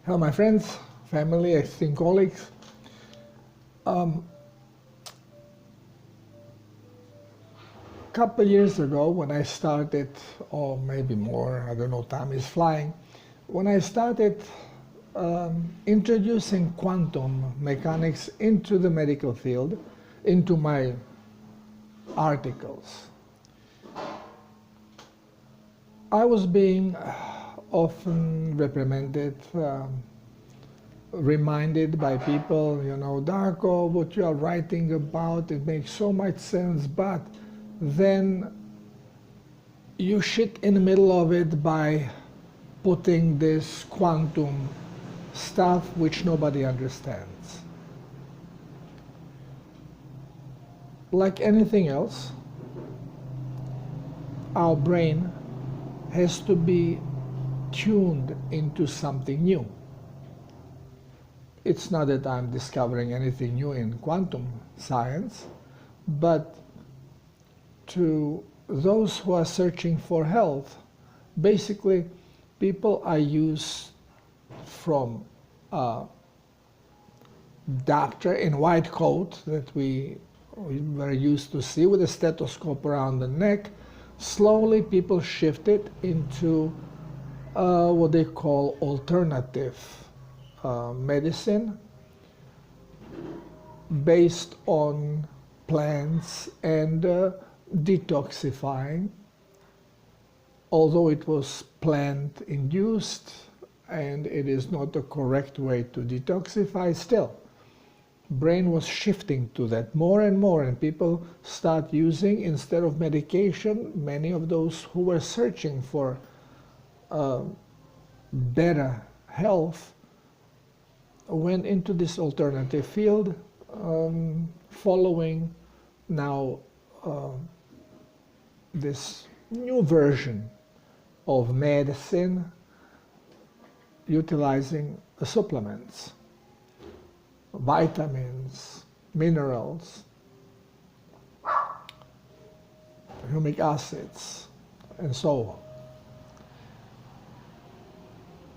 Hello, my friends, family, esteemed colleagues. Couple years ago, when I started, or maybe more, I don't know, time is flying, when I started introducing quantum mechanics into the medical field, into my articles, I was being often reprimanded, reminded by people, Darko, what you are writing about, it makes so much sense, but then you shit in the middle of it by putting this quantum stuff which nobody understands. Like anything else, our brain has to be tuned into something new. It's not that I'm discovering anything new in quantum science, but to those who are searching for health, basically people are used from a doctor in white coat that we were used to see with a stethoscope around the neck. Slowly people shifted into what they call alternative medicine based on plants and detoxifying, although it was plant induced and it is not the correct way to detoxify, still brain was shifting to that more and more, and people start using, instead of medication, many of those who were searching for better health went into this alternative field, following now this new version of medicine utilizing supplements, vitamins, minerals, humic acids, and so on.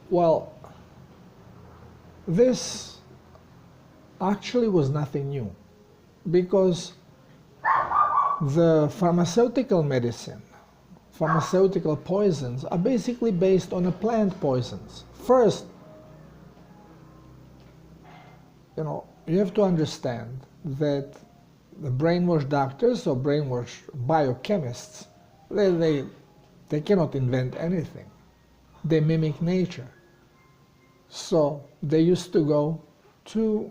Well, this actually was nothing new, because the pharmaceutical medicine, pharmaceutical poisons are basically based on plant poisons. First, you have to understand that the brainwashed doctors or brainwashed biochemists, they cannot invent anything. They mimic nature. So they used to go to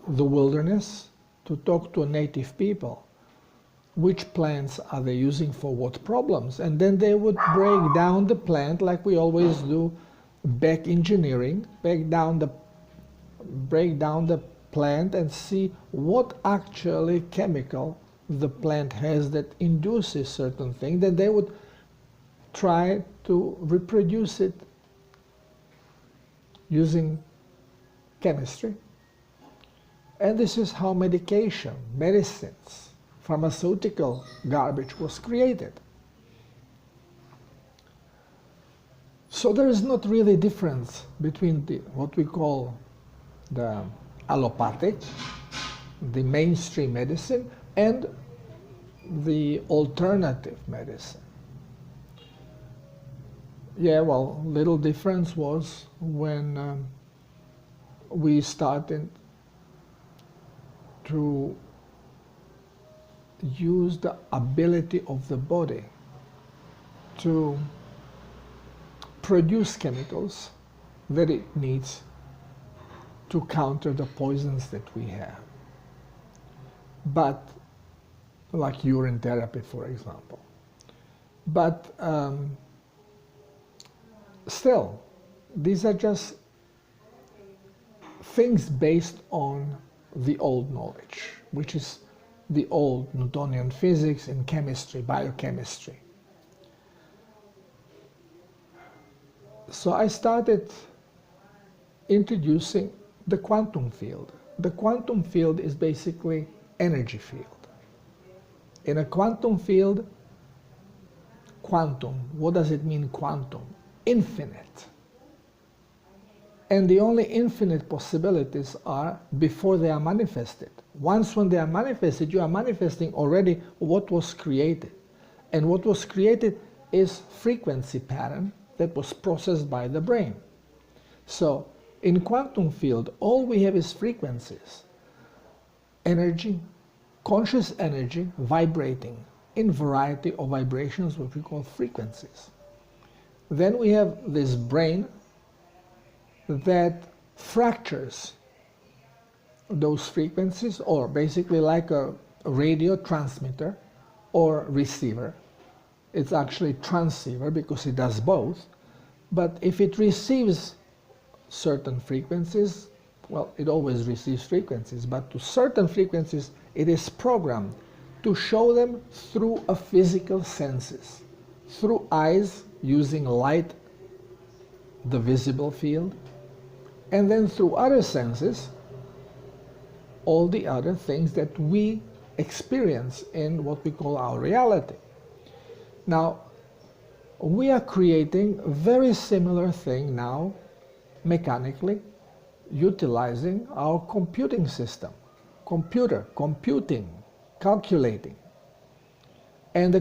the wilderness to talk to native people. Which plants are they using for what problems? And then they would break down the plant, like we always do, back engineering, break down the plant and see what actually chemical the plant has that induces certain things. Then they would try to reproduce it using chemistry. And this is how medicines, pharmaceutical garbage was created. So there is not really difference between what we call the allopathic, the mainstream medicine, and the alternative medicine. Yeah, well, little difference was when we started to use the ability of the body to produce chemicals that it needs to counter the poisons that we have. But, like urine therapy, for example. But still, these are just things based on the old knowledge, which is the old Newtonian physics and chemistry, biochemistry. So I started introducing the quantum field. The quantum field is basically energy field. In a quantum field, quantum, what does it mean, quantum? Infinite. And the only infinite possibilities are before they are manifested. Once when they are manifested, you are manifesting already what was created. And what was created is frequency pattern that was processed by the brain. So in quantum field, all we have is frequencies. Energy, conscious energy vibrating in variety of vibrations, what we call frequencies. Then we have this brain that fractures those frequencies, or basically like a radio transmitter or receiver. It's actually transceiver because it does both. But if it receives certain frequencies, well, it always receives frequencies, but to certain frequencies it is programmed to show them through a physical senses, through eyes using light, the visible field, and then through other senses, all the other things that we experience in what we call our reality. Now, we are creating a very similar thing now, mechanically, utilizing our computing system. Computing, calculating. And the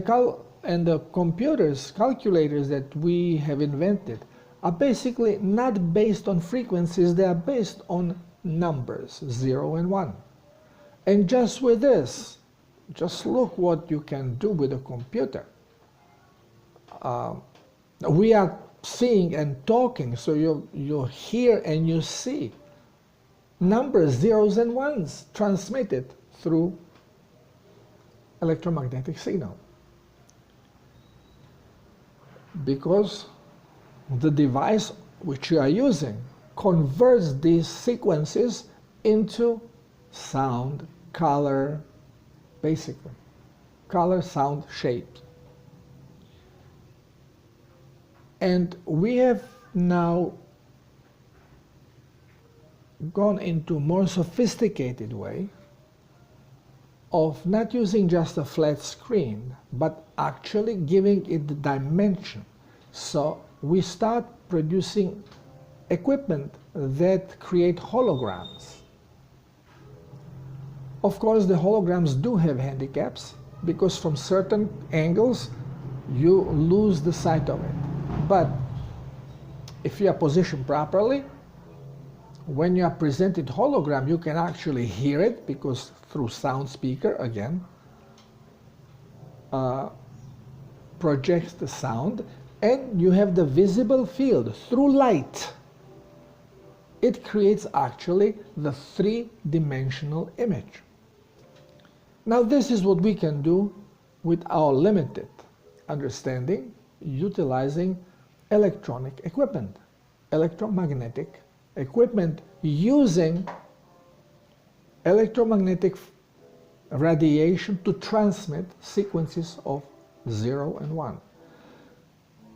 calculators that we have invented are basically not based on frequencies, they are based on numbers, 0 and 1. And just with this, just look what you can do with a computer. We are seeing and talking, so you hear and you see numbers, zeros and ones, transmitted through electromagnetic signal. Because the device which you are using converts these sequences into sound, color, basically. Color, sound, shape. And we have now gone into a more sophisticated way of not using just a flat screen, but actually giving it the dimension. So we start producing equipment that create holograms. Of course, the holograms do have handicaps, because from certain angles you lose the sight of it. But if you are positioned properly, when you are presented hologram, you can actually hear it, because through sound speaker, again, projects the sound, and you have the visible field through light. It creates actually the three-dimensional image. Now this is what we can do with our limited understanding, utilizing electronic equipment, electromagnetic equipment, using electromagnetic radiation to transmit sequences of 0 and 1.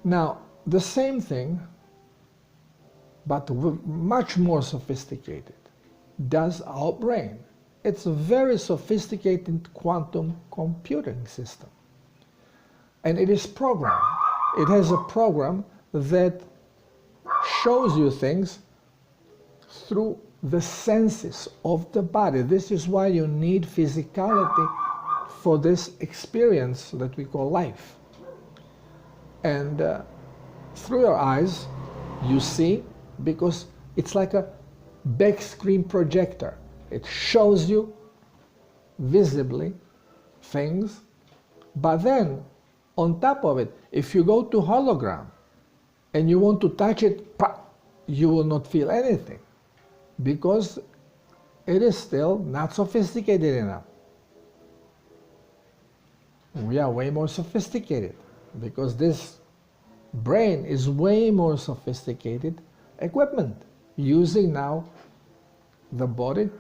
Now, the same thing, but much more sophisticated, does our brain. It's a very sophisticated quantum computing system. And it is programmed. It has a program that shows you things through the senses of the body. This is why you need physicality for this experience that we call life. And through your eyes, you see, because it's like a back screen projector. It shows you visibly things, but then on top of it, if you go to hologram and you want to touch it, you will not feel anything, because it is still not sophisticated enough. We are way more sophisticated, because this brain is way more sophisticated equipment, using now the body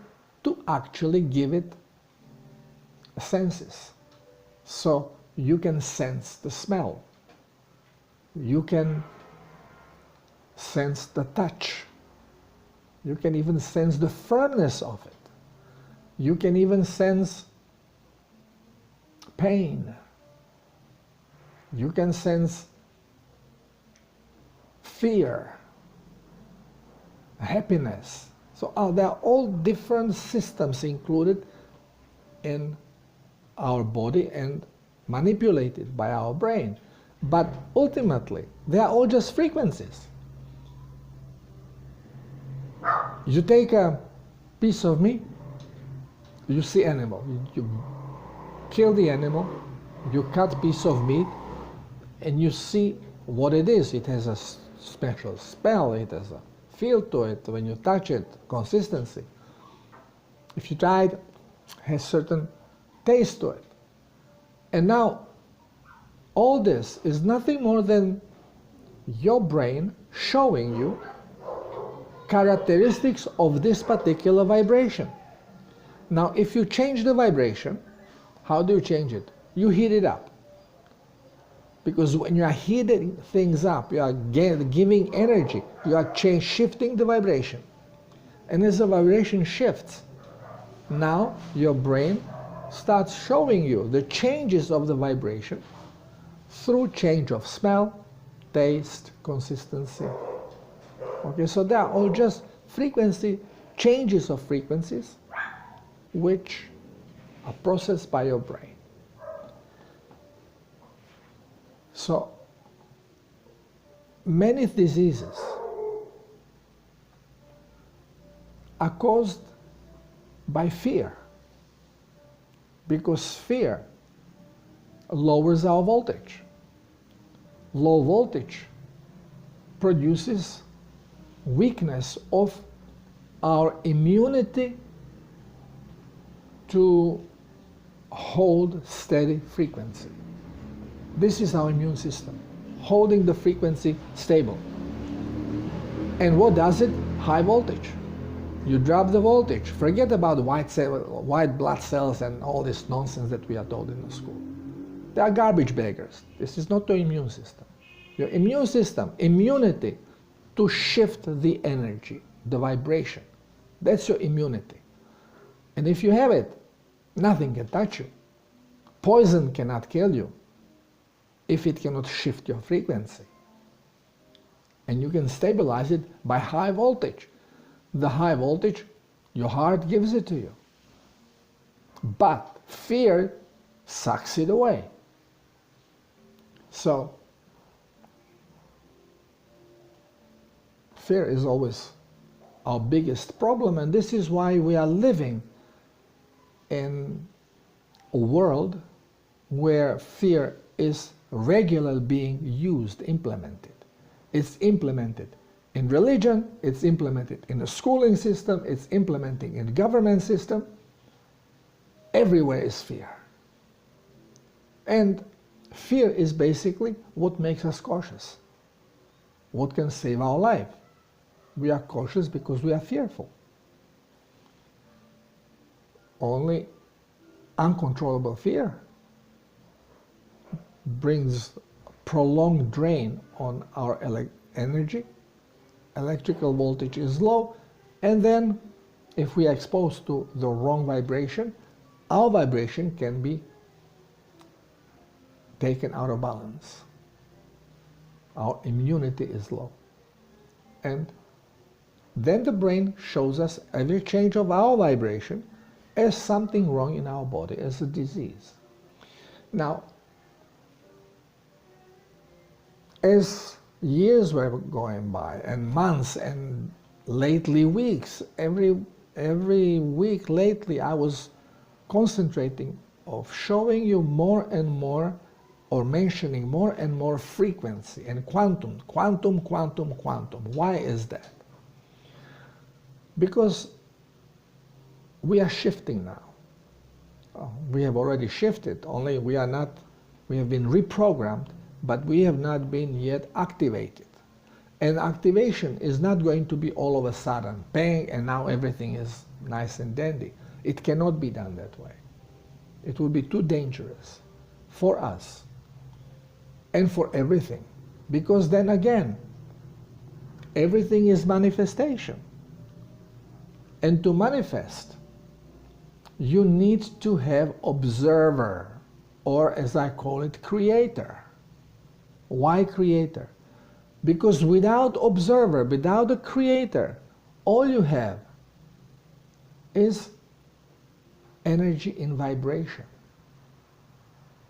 to actually give it senses. So you can sense the smell, you can sense the touch, you can even sense the firmness of it, you can even sense pain, you can sense fear, happiness. So there are all different systems included in our body and manipulated by our brain. But ultimately, they are all just frequencies. You take a piece of meat, you see animal, you kill the animal, you cut piece of meat, and you see what it is. It has a special smell, it has a feel to it when you touch it, consistency. If you try it, has certain taste to it. And now, all this is nothing more than your brain showing you characteristics of this particular vibration. Now, if you change the vibration, how do you change it? You heat it up. Because when you are heating things up, you are giving energy, you are shifting the vibration. And as the vibration shifts, now your brain starts showing you the changes of the vibration through change of smell, taste, consistency. Okay, so they are all just changes of frequencies which are processed by your brain. So, many diseases are caused by fear, because fear lowers our voltage. Low voltage produces weakness of our immunity to hold steady frequency. This is our immune system, holding the frequency stable. And what does it? High voltage. You drop the voltage. Forget about white blood cells and all this nonsense that we are told in the school. They are garbage baggers. This is not your immune system. Your immune system, immunity to shift the energy, the vibration. That's your immunity. And if you have it, nothing can touch you. Poison cannot kill you if it cannot shift your frequency. And you can stabilize it by high voltage. The high voltage, your heart gives it to you. But fear sucks it away. So, fear is always our biggest problem, and this is why we are living in a world where fear is regularly being used, implemented. It's implemented in religion, it's implemented in the schooling system, it's implementing in the government system. Everywhere is fear. And fear is basically what makes us cautious. What can save our life? We are cautious because we are fearful. Only uncontrollable fear brings prolonged drain on our energy. Electrical voltage is low, and then if we are exposed to the wrong vibration, our vibration can be taken out of balance. Our immunity is low. And then the brain shows us every change of our vibration as something wrong in our body, as a disease. Now, as years were going by, and months, and lately weeks, every week lately I was concentrating of showing you more and more, or mentioning more and more frequency and quantum. Why is that? Because we are shifting now. We have already shifted, only we have been reprogrammed, but we have not been yet activated. And activation is not going to be all of a sudden, bang, and now everything is nice and dandy. It cannot be done that way. It will be too dangerous for us and for everything. Because then again, everything is manifestation. And to manifest, you need to have observer, or as I call it, creator. Why creator? Because without observer, without a creator, all you have is energy in vibration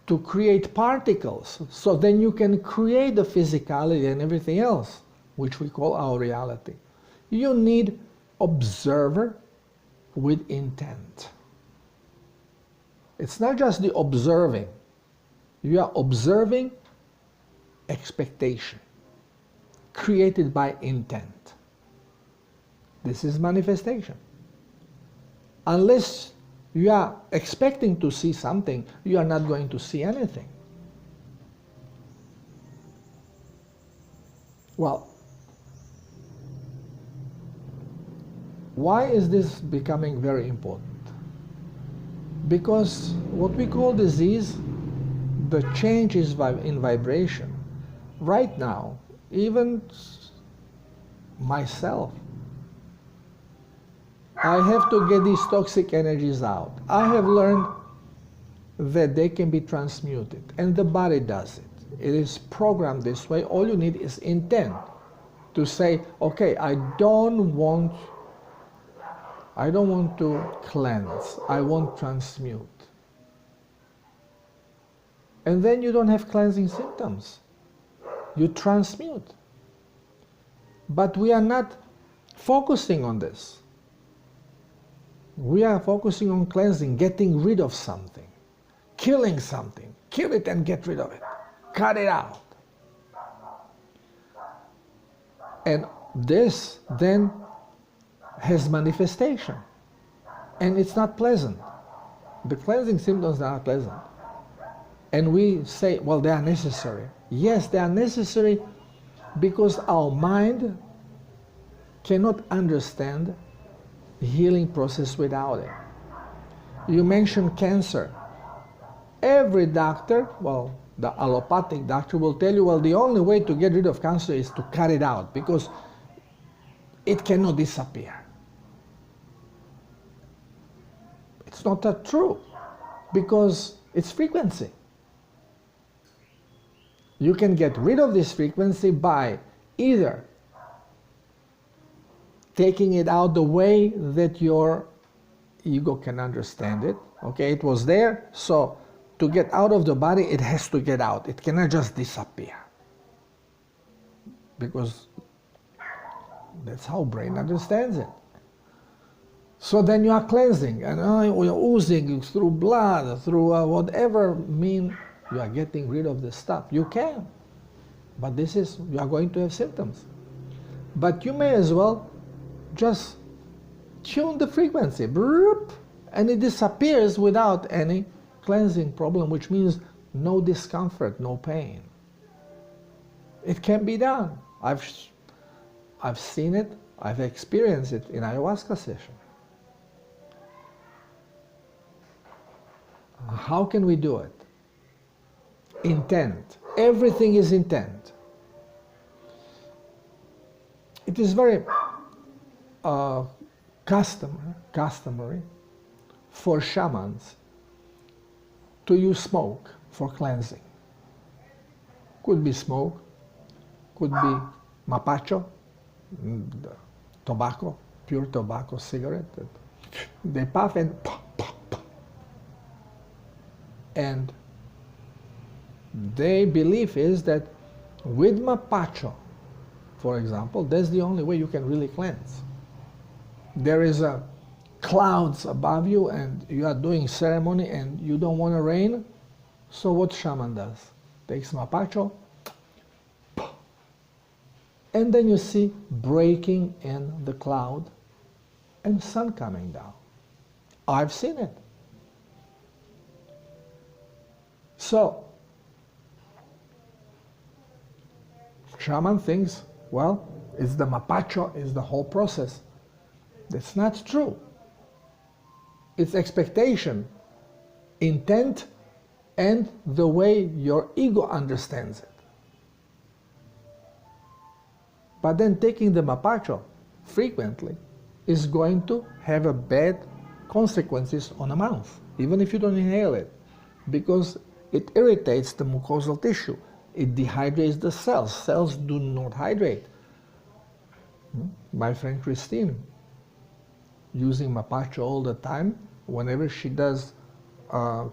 to create particles, so then you can create the physicality and everything else, which we call our reality. You need observer with intent. It's not just the observing. You are observing expectation created by intent. This is manifestation. Unless you are expecting to see something, you are not going to see anything. Well, why is this becoming very important? Because what we call disease, the change is in vibration. Right now, even myself, I have to get these toxic energies out. I have learned that they can be transmuted, and the body does it. It is programmed this way. All you need is intent to say, okay, I don't want to cleanse, I want to transmute. And then you don't have cleansing symptoms. You transmute. But we are not focusing on this. We are focusing on cleansing, getting rid of something, killing something. Kill it and get rid of it. Cut it out. And this then has manifestation. And it's not pleasant. The cleansing symptoms are not pleasant. And we say, well, they are necessary. Yes, they are necessary because our mind cannot understand the healing process without it. You mentioned cancer. Every doctor, well, the allopathic doctor will tell you, well, the only way to get rid of cancer is to cut it out because it cannot disappear. It's not that true because it's frequency. You can get rid of this frequency by either taking it out the way that your ego can understand it. Okay, it was there, so to get out of the body, it has to get out. It cannot just disappear. Because that's how brain understands it. So then you are cleansing, and you're oozing through blood, through whatever mean, you are getting rid of the stuff. You can, but you are going to have symptoms. But you may as well just tune the frequency, and it disappears without any cleansing problem, which means no discomfort, no pain. It can be done. I've seen it, I've experienced it in ayahuasca session. How can we do it? Intent. Everything is intent. It is very customary for shamans to use smoke for cleansing. Could be smoke, could be mapacho, tobacco, pure tobacco cigarette. They puff and puff, puff, puff. And their belief is that with mapacho, for example, that's the only way you can really cleanse. There is clouds above you and you are doing ceremony and you don't want to rain, so what shaman does? Takes mapacho, and then you see breaking in the cloud and sun coming down. I've seen it. So, shaman thinks, well, it's the mapacho, it's the whole process. That's not true. It's expectation, intent, and the way your ego understands it. But then taking the mapacho frequently is going to have a bad consequences on the mouth, even if you don't inhale it, because it irritates the mucosal tissue. It dehydrates the cells. Cells do not hydrate. My friend Christine, using Mapacho all the time, whenever she does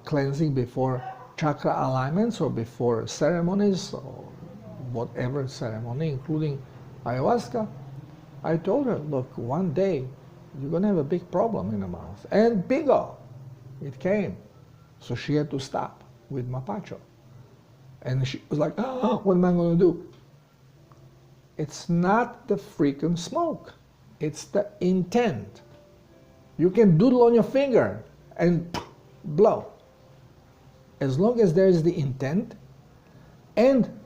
cleansing before chakra alignments or before ceremonies or whatever ceremony, including ayahuasca, I told her, look, one day you're going to have a big problem in the mouth. And bingo, it came. So she had to stop with Mapacho. And she was like, oh, what am I going to do? It's not the freaking smoke. It's the intent. You can doodle on your finger and blow. As long as there is the intent and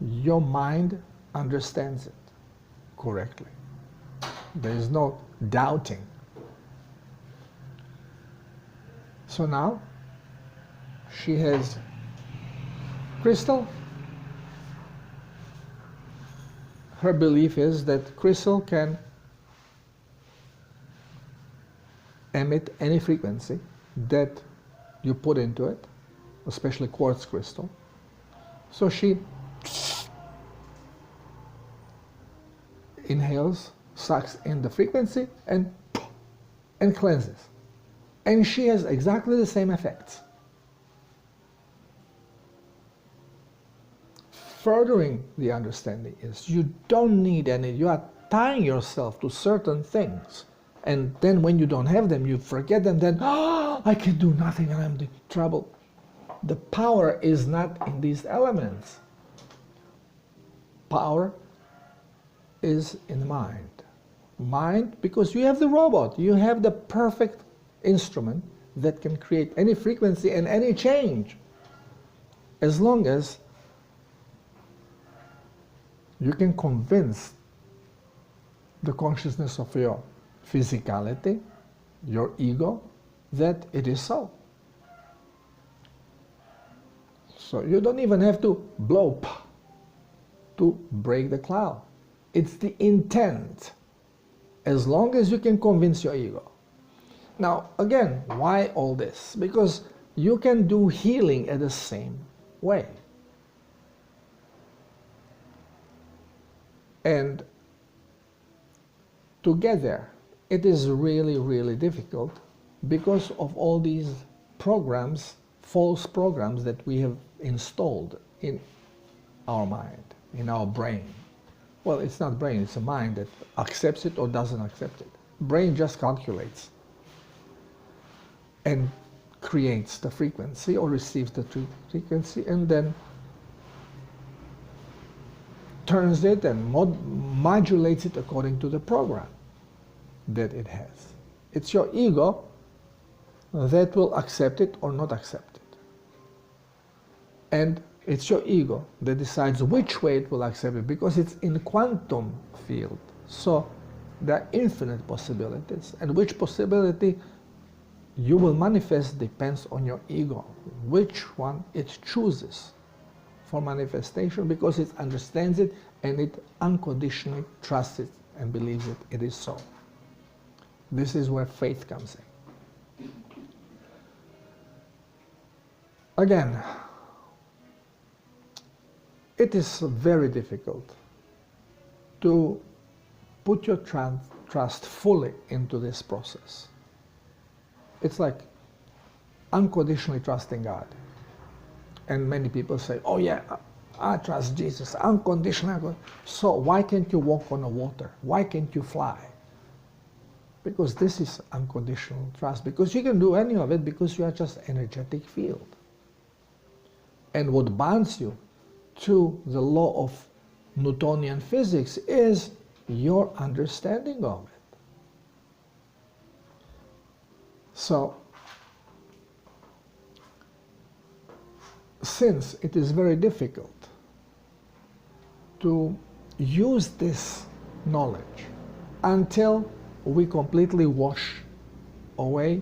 your mind understands it correctly. There is no doubting. So now she has crystal. Her belief is that crystal can emit any frequency that you put into it, especially quartz crystal. So she inhales, sucks in the frequency, and cleanses. And she has exactly the same effects. Furthering the understanding is you don't need any, you are tying yourself to certain things. And then when you don't have them, you forget them, then, oh, I can do nothing and I'm in trouble. The power is not in these elements. Power is in the mind. Mind, because you have the robot, you have the perfect instrument that can create any frequency and any change. As long as you can convince the consciousness of your physicality, your ego, that it is so. So you don't even have to blow to break the cloud. It's the intent, as long as you can convince your ego. Now, again, why all this? Because you can do healing at the same way. And to get there, it is really, really difficult because of all these programs, false programs that we have installed in our mind, in our brain. Well, it's not brain, it's a mind that accepts it or doesn't accept it. Brain just calculates and creates the frequency or receives the frequency and then turns it and modulates it according to the program that it has. It's your ego that will accept it or not accept it. And it's your ego that decides which way it will accept it, because it's in quantum field. So there are infinite possibilities, and which possibility you will manifest depends on your ego, which one it chooses for manifestation, because it understands it and it unconditionally trusts it and believes it is so. This is where faith comes in. Again, it is very difficult to put your trust fully into this process. It's like unconditionally trusting God. And many people say, oh yeah, I trust Jesus, unconditionally. So why can't you walk on the water? Why can't you fly? Because this is unconditional trust. Because you can do any of it because you are just energetic field. And what binds you to the law of Newtonian physics is your understanding of it. So, since it is very difficult to use this knowledge until we completely wash away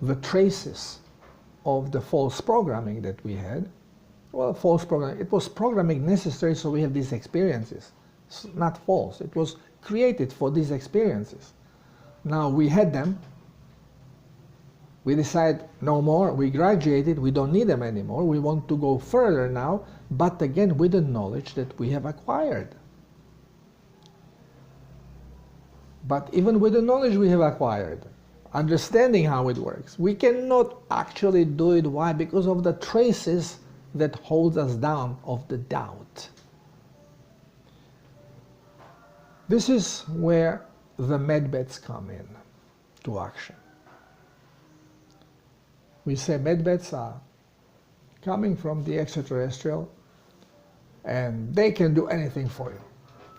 the traces of the false programming that we had. Well, false programming, it was programming necessary so we have these experiences. It's not false, it was created for these experiences. Now we had them, we decide no more, we graduated, we don't need them anymore, we want to go further now, but again with the knowledge that we have acquired. But even with the knowledge we have acquired, understanding how it works, we cannot actually do it. Why? Because of the traces that hold us down of the doubt. This is where the medbeds come in to action. We say medbeds are coming from the extraterrestrial, and they can do anything for you.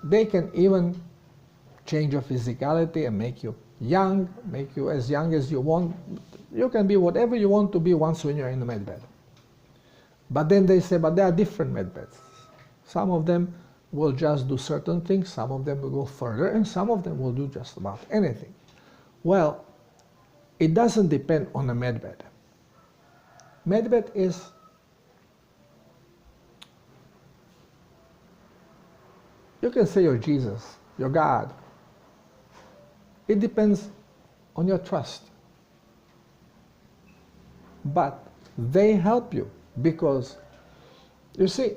They can even change your physicality and make you young as young as you want. You can be whatever you want to be once when you're in the medbed. But then they say, but there are different medbeds. Some of them will just do certain things, some of them will go further, and some of them will do just about anything. Well, it doesn't depend on the medbed. Medbed is you can say you're Jesus, you're God. It depends on your trust. But they help you because, you see,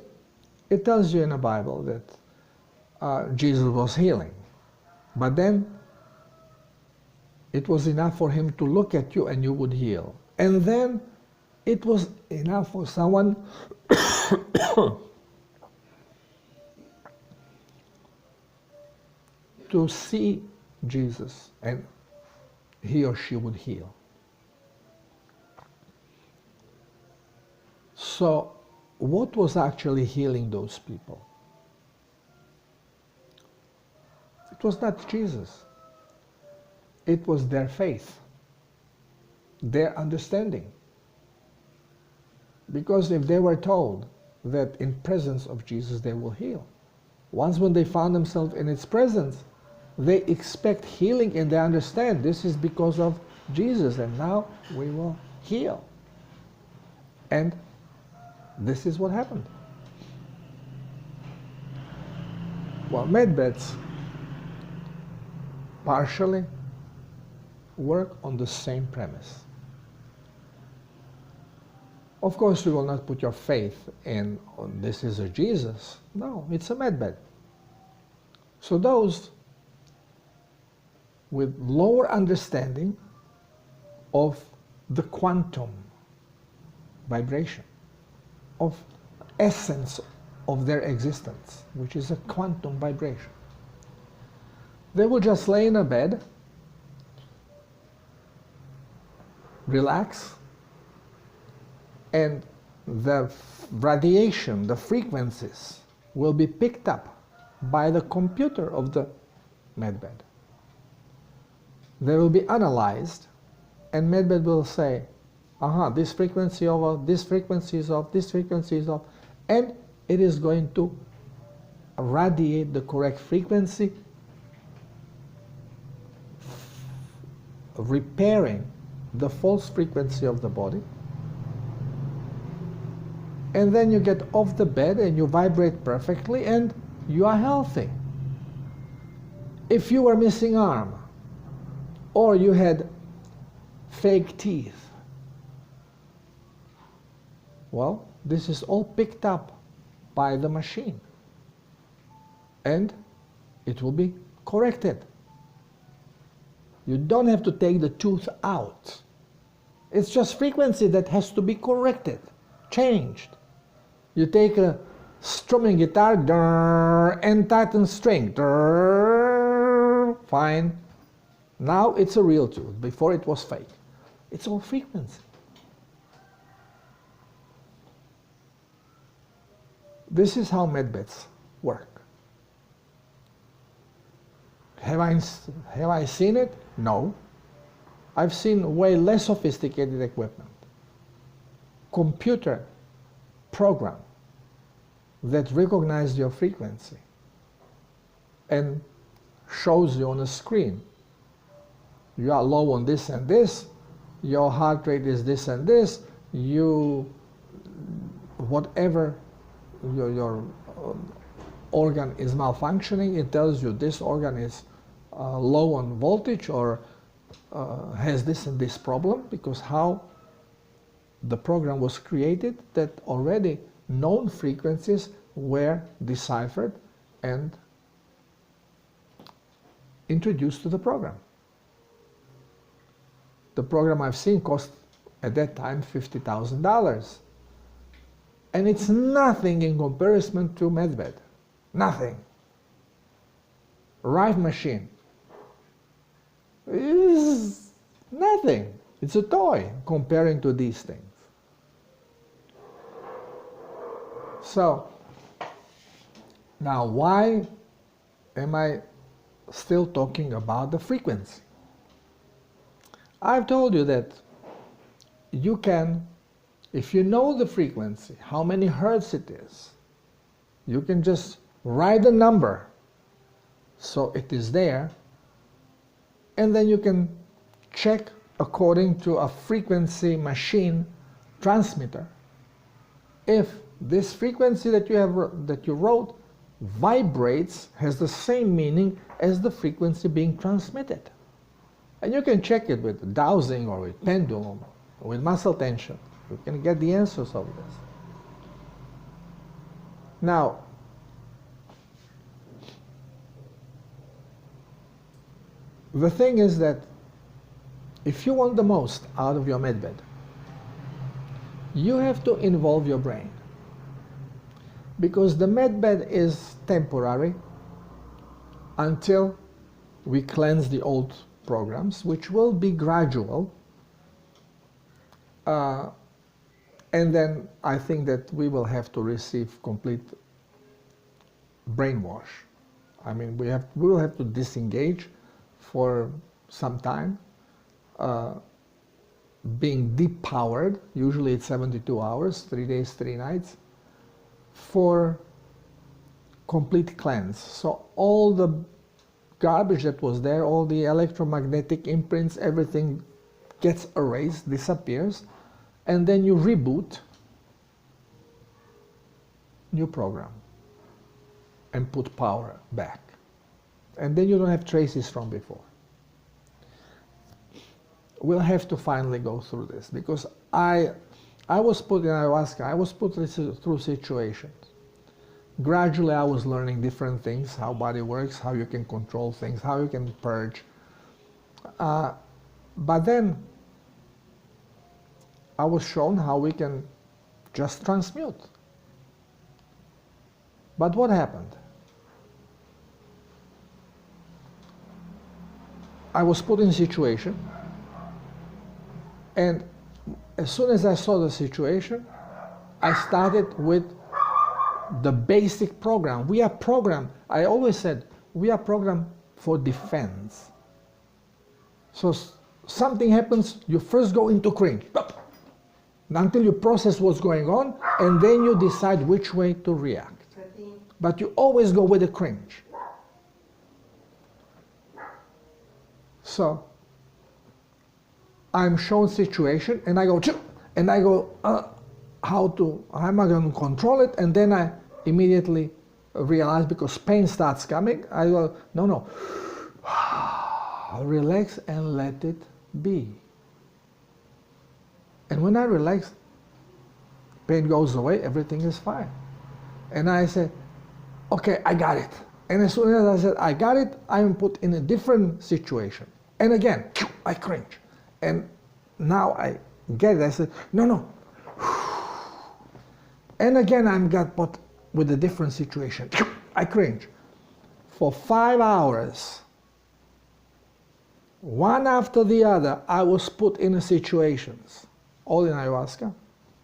it tells you in the Bible that Jesus was healing. But then it was enough for him to look at you and you would heal. And then it was enough for someone to see Jesus and he or she would heal. So what was actually healing those people? It was not Jesus. It was their faith, their understanding. Because if they were told that in presence of Jesus they will heal, once when they found themselves in its presence, they expect healing and they understand this is because of Jesus and now we will heal. And this is what happened. Well, medbeds partially work on the same premise. Of course, you will not put your faith in this is a Jesus. No, it's a medbed. So those with lower understanding of the quantum vibration, of essence of their existence, which is a quantum vibration. They will just lay in a bed, relax, and the radiation, the frequencies, will be picked up by the computer of the medbed. They will be analyzed, and medbed will say, this frequency over, this frequency is off, this frequency is off, and it is going to radiate the correct frequency, repairing the false frequency of the body. And then you get off the bed and you vibrate perfectly and you are healthy. If you were missing arm, or you had fake teeth, well, this is all picked up by the machine and it will be corrected. You don't have to take the tooth out. It's just frequency that has to be corrected, changed. You take a strumming guitar and tighten string, fine. Now it's a real tooth. Before it was fake. It's all frequency. This is how medbeds work. Have I seen it? No. I've seen way less sophisticated equipment. Computer program that recognizes your frequency and shows you on a screen. You are low on this and this, your heart rate is this and this, whatever your organ is malfunctioning, it tells you this organ is low on voltage or has this and this problem, because how the program was created, that already known frequencies were deciphered and introduced to the program. The program I've seen cost at that time $50,000. And it's nothing in comparison to Medved. Nothing. Rive machine is nothing. It's a toy comparing to these things. So, now why am I still talking about the frequency? I've told you that you can, if you know the frequency, how many hertz it is, you can just write a number so it is there, and then you can check according to a frequency machine transmitter if this frequency that you wrote vibrates, has the same meaning as the frequency being transmitted. And you can check it with dowsing or with pendulum or with muscle tension. You can get the answers of this. Now, the thing is that if you want the most out of your medbed, you have to involve your brain. Because the medbed is temporary until we cleanse the old programs, which will be gradual. And then I think that we will have to receive complete brainwash. I mean, we will have to disengage for some time, being depowered. Usually it's 72 hours, 3 days, 3 nights, for complete cleanse. So all the garbage that was there, all the electromagnetic imprints, everything gets erased, disappears, and then you reboot new program and put power back. And then you don't have traces from before. We'll have to finally go through this, because I was put in ayahuasca, I was put through situations. Gradually I was learning different things, how body works, how you can control things, how you can purge. But then I was shown how we can just transmute. But what happened? I was put in a situation, and as soon as I saw the situation, I started with the basic program. We are programmed, I always said, we are programmed for defense. So something happens, you first go into cringe, until you process what's going on, and then you decide which way to react. But you always go with the cringe. So I'm shown situation, and I go, how am I going to control it? And then I immediately realize, because pain starts coming, I go, no, relax and let it be. And when I relax, pain goes away, everything is fine. And I say, okay, I got it. And as soon as I said, I got it, I'm put in a different situation. And again, I cringe. And now I get it. I said, no. And again, I got put with a different situation. I cringe. For 5 hours, one after the other, I was put in situations. All in ayahuasca.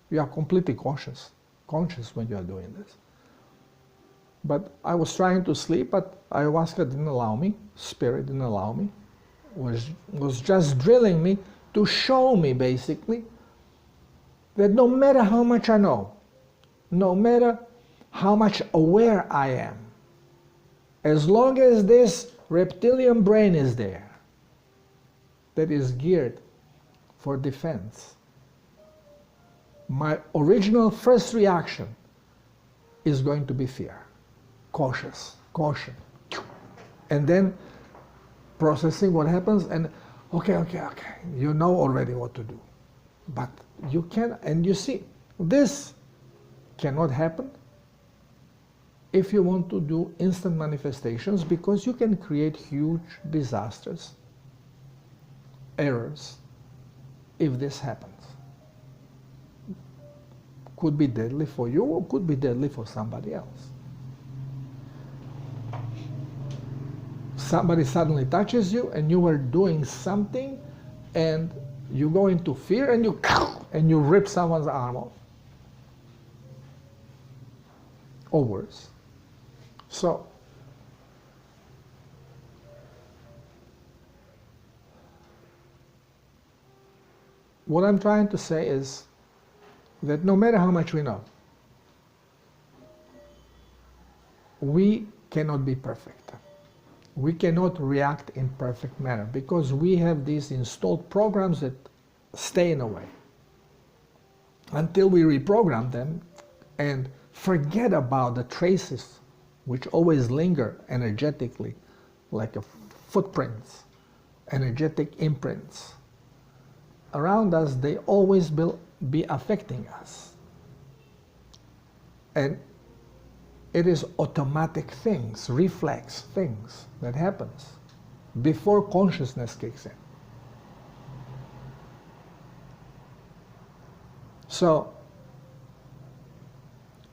You are completely conscious when you are doing this. But I was trying to sleep, but ayahuasca didn't allow me, spirit didn't allow me. Was just drilling me to show me, basically, that no matter how much I know, no matter how much aware I am, as long as this reptilian brain is there, that is geared for defense, my original first reaction is going to be fear, caution. And then processing what happens, and okay, you know already what to do. But you can, and you see, this cannot happen if you want to do instant manifestations, because you can create huge disasters, errors, if this happens. Could be deadly for you or could be deadly for somebody else. Somebody suddenly touches you and you were doing something and you go into fear and you rip someone's arm off. Or worse. So, what I'm trying to say is that no matter how much we know, we cannot be perfect. We cannot react in perfect manner because we have these installed programs that stay in a way. Until we reprogram them and forget about the traces which always linger energetically, like a footprints, energetic imprints. Around us, they always will be affecting us. And it is automatic things, reflex things that happens before consciousness kicks in. So,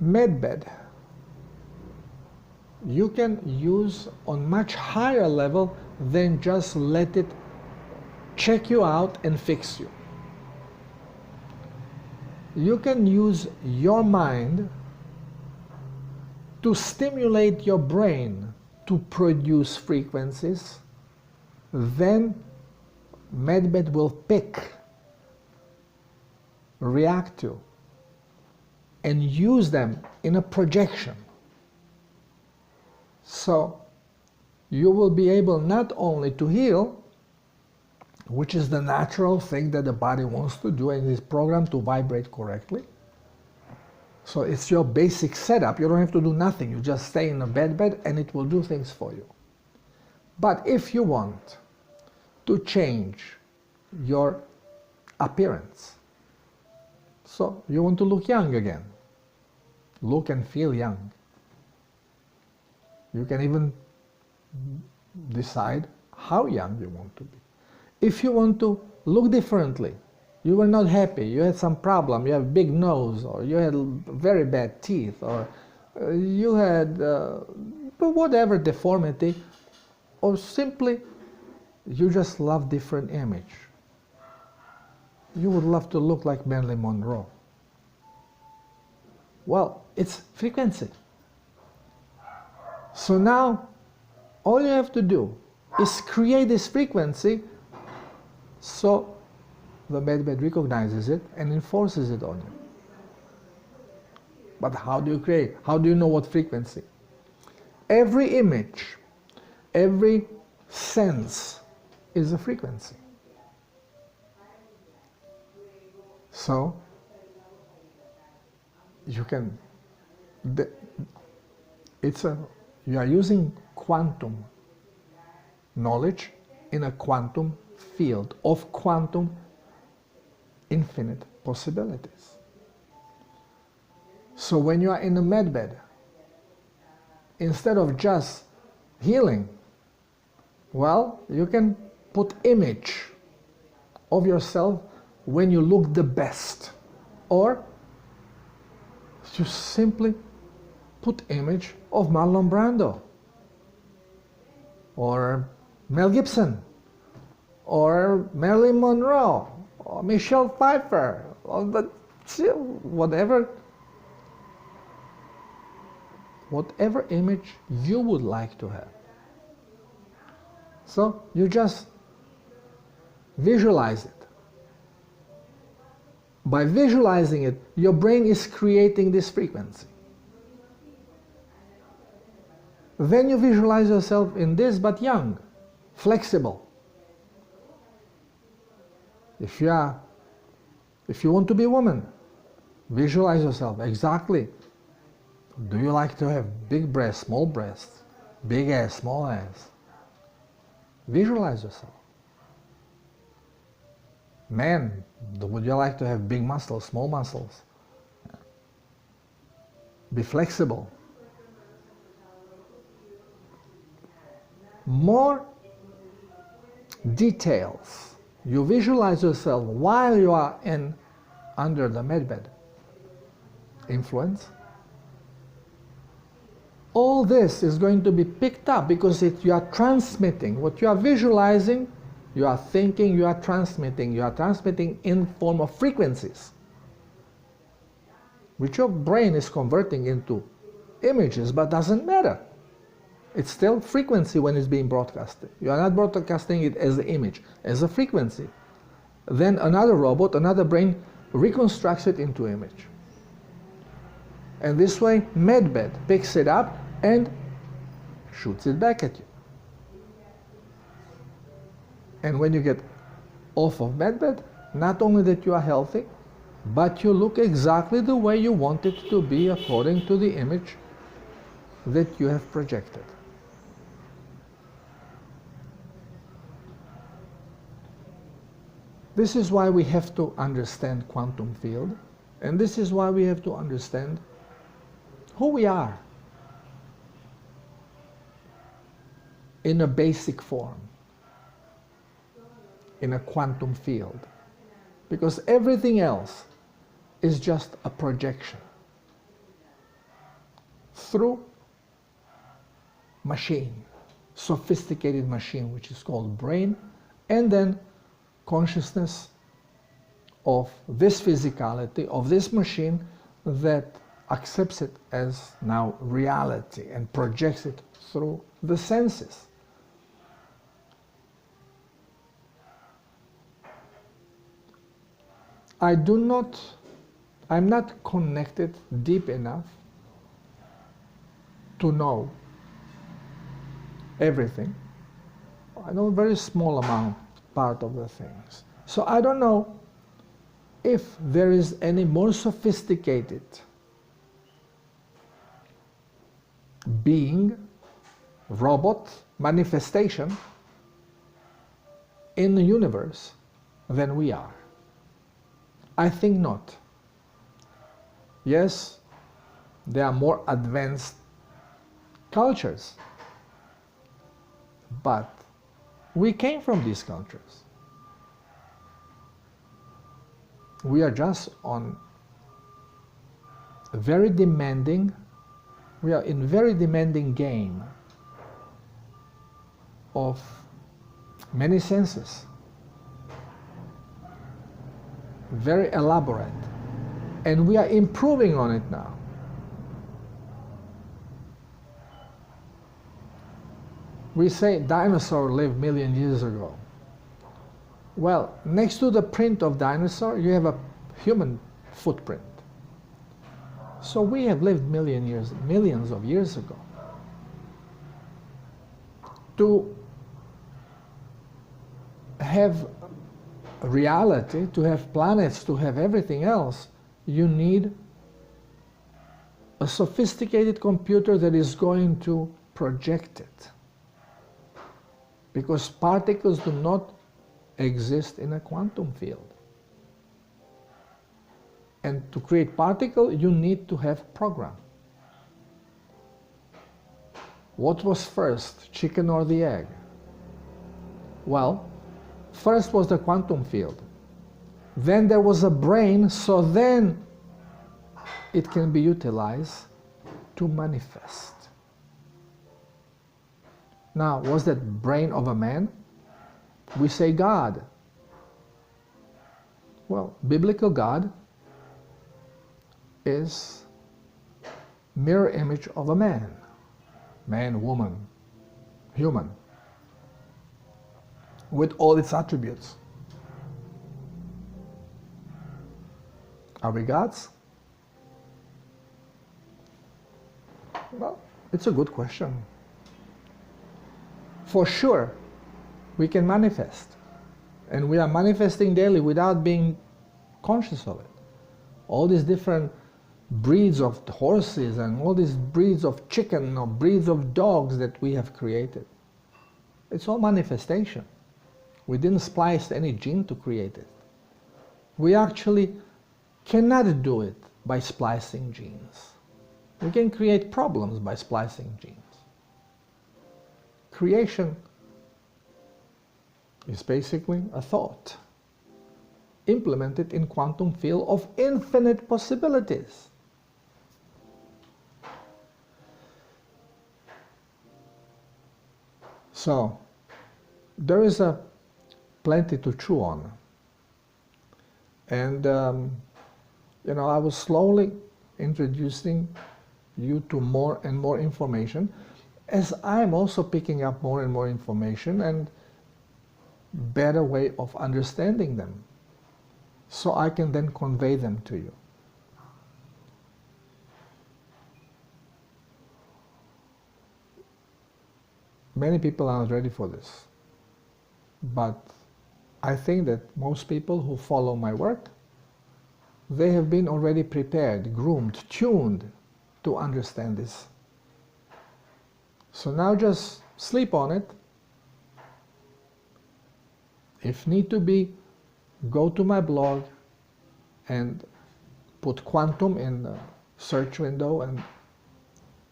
medbed, you can use on much higher level than just let it check you out and fix you. You can use your mind to stimulate your brain to produce frequencies, then medbed will pick, react to, and use them in a projection. So you will be able not only to heal, which is the natural thing that the body wants to do and is programmed to vibrate correctly. So it's your basic setup. You don't have to do nothing. You just stay in a bed and it will do things for you. But if you want to change your appearance, so you want to look young again, look and feel young. You can even decide how young you want to be. If you want to look differently, you were not happy, you had some problem, you have a big nose, or you had very bad teeth, or you had whatever deformity, or simply you just love different image. You would love to look like Marilyn Monroe. Well, it's frequency. So now, all you have to do is create this frequency so the medbed recognizes it and enforces it on you. But how do you create? How do you know what frequency? Every image, every sense is a frequency. So, you can, you are using quantum knowledge in a quantum field of quantum infinite possibilities. So when you are in a medbed, instead of just healing, well, you can put image of yourself when you look the best, or you simply put image of Marlon Brando, or Mel Gibson, or Marilyn Monroe, or Michelle Pfeiffer, or whatever image you would like to have. So you just visualize it. By visualizing it, your brain is creating this frequency. Then you visualize yourself in this, but young, flexible. If you want to be a woman, visualize yourself exactly. Do you like to have big breasts, small breasts, big ass, small ass? Visualize yourself. Man, would you like to have big muscles, small muscles? Be flexible. more details you visualize yourself while you are under the medbed influence, all this is going to be picked up because you are transmitting. What you are visualizing, you are thinking, you are transmitting. You are transmitting in form of frequencies, which your brain is converting into images, but doesn't matter. It's still frequency when it's being broadcasted. You are not broadcasting it as an image, as a frequency. Then another robot, another brain reconstructs it into image. And this way, medbed picks it up and shoots it back at you. And when you get off of medbed, not only that you are healthy, but you look exactly the way you want it to be according to the image that you have projected. This is why we have to understand quantum field, and this is why we have to understand who we are in a basic form, in a quantum field, because everything else is just a projection through machine, sophisticated machine, which is called brain, and then consciousness of this physicality, of this machine that accepts it as now reality and projects it through the senses. I'm not connected deep enough to know everything. I know a very small part of the things. So I don't know if there is any more sophisticated being, robot, manifestation in the universe than we are. I think not. Yes, there are more advanced cultures, but we came from these cultures. We are just on a very demanding, we are in very demanding game of many senses, very elaborate, and we are improving on it now. We say dinosaurs lived million years ago. Well, next to the print of dinosaur, you have a human footprint. So we have lived millions of years ago. To have reality, to have planets, to have everything else, you need a sophisticated computer that is going to project it. Because particles do not exist in a quantum field. And to create particle, you need to have program. What was first, chicken or the egg? Well, first was the quantum field. Then there was a brain, so then it can be utilized to manifest. Now, was that brain of a man? We say God. Well, biblical God is mirror image of a man. Man, woman, human, with all its attributes. Are we gods? Well, it's a good question. For sure, we can manifest. And we are manifesting daily without being conscious of it. All these different breeds of horses and all these breeds of chicken or breeds of dogs that we have created. It's all manifestation. We didn't splice any gene to create it. We actually cannot do it by splicing genes. We can create problems by splicing genes. creation is basically a thought implemented in quantum field of infinite possibilities. So there is plenty to chew on, and I was slowly introducing you to more and more information, as I'm also picking up more and more information and better way of understanding them, so I can then convey them to you. Many people are not ready for this, but I think that most people who follow my work, they have been already prepared, groomed, tuned to understand this. So now just sleep on it. If need to be, go to my blog and put quantum in the search window and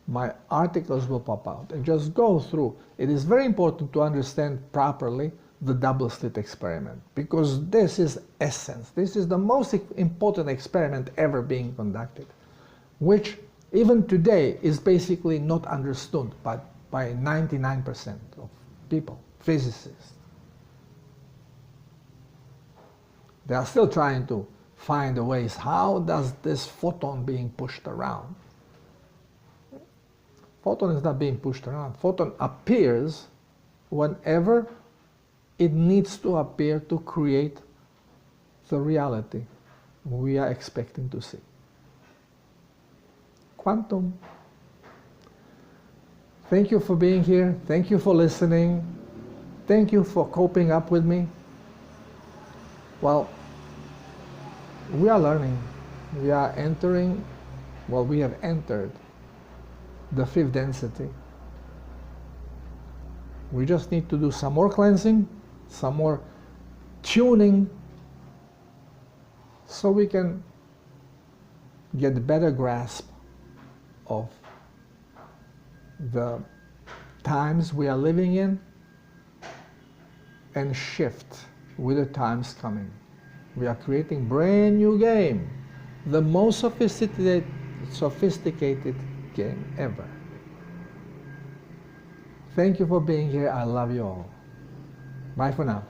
my articles will pop out, and just go through. It is very important to understand properly the double slit experiment, because this is essence. This is the most important experiment ever being conducted, which even today is basically not understood by 99% of people, physicists. They are still trying to find the ways, how does this photon being pushed around? Photon is not being pushed around. Photon appears whenever it needs to appear to create the reality we are expecting to see. Quantum. Thank you for being here. Thank you for listening. Thank you for coping up with me. Well, we are learning. We are entering, well, we have entered the fifth density. We just need to do some more cleansing, some more tuning, so we can get a better grasp of the times we are living in and shift with the times coming. We are creating brand new game, the most sophisticated game ever. Thank you for being here. I love you all. Bye for now.